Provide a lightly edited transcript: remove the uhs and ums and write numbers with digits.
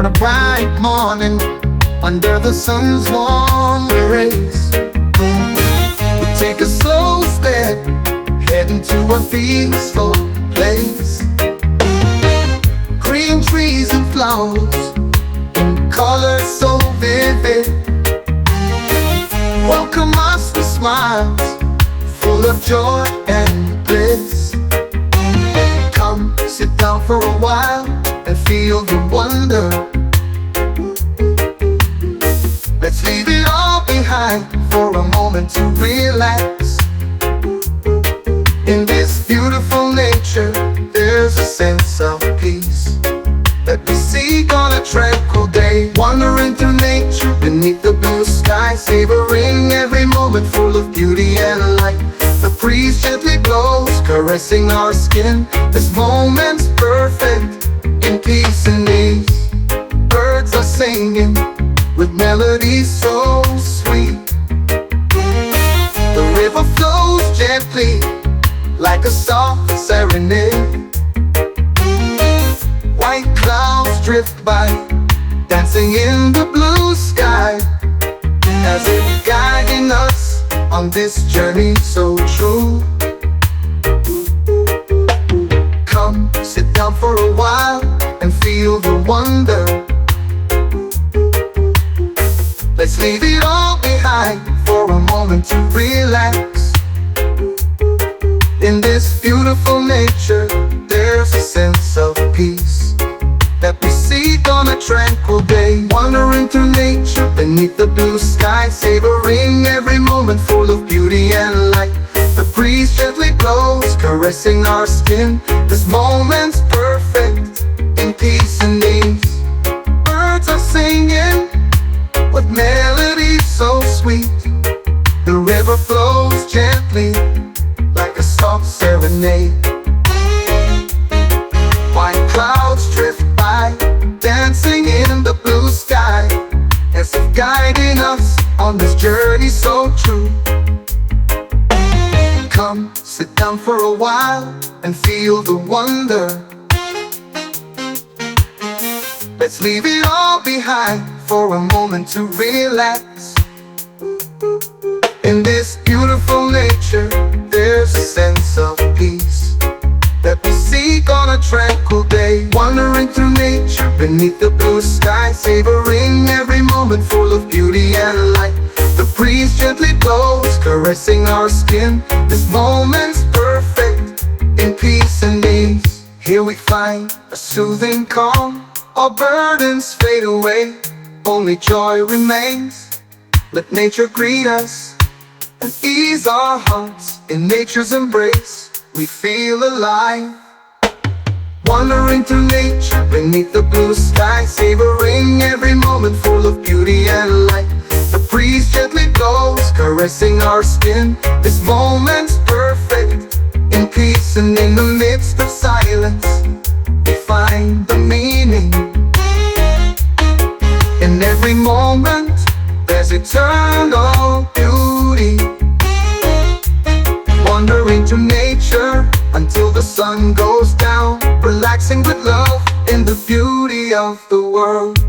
a bright morning, under the sun's warm rays, we take a slow step, heading to a peaceful place. Green trees and flowers, in colors so vivid, welcome us with smiles, full of joy and bliss. Come, sit down for a while and feel the wonder. Let's leave it all behind for a moment to relax. In this beautiful nature, there's a sense of peace that we seek on a tranquil day. Wandering through nature beneath the blue sky, savoring every moment full of beauty and light. The breeze gently blows, caressing our skin. This moment's perfect, in peace and ease. Birds are singing with melodies so sweet. The river flows gently like a soft serenade. White clouds drift by, dancing in the blue sky, as if guiding us on this journey so true. Come, sit down for a while and feel the wonder. Let's leave it all behind for a moment to relax. In this beautiful nature, there's a sense of peace that we seek on a tranquil day. Wandering through nature beneath the blue sky, savoring every moment full of beauty and light. The breeze gently blows, caressing our skin. This moment's perfect, in peace and ease. Birds are singing with melodies so sweet. The river flows gently like a soft serenade. White clouds drift by, dancing in the blue sky, as if guiding us on this journey so true. Come, sit down for a while and feel the wonder. Let's leave it all behind for a moment to relax. In this beautiful nature, there's a sense of peace that we seek on a tranquil day. Wandering through nature beneath the blue sky, savoring every moment full of beauty and light. The breeze gently blows, caressing our skin. This moment's perfect, in peace and ease. Here we find a soothing calm, our burdens fade away, only joy remains. Let nature greet us and ease our hearts. In nature's embrace, we feel alive. Wandering through nature beneath the blue sky, savoring every moment full of beauty and light. The breeze gently blows, caressing our skin. This moment's perfect, in peace and in the midst of silence, we find the meaning. In every moment, there's eternal beauty. Wandering to nature until the sun goes down, relaxing with love in the beauty of the world.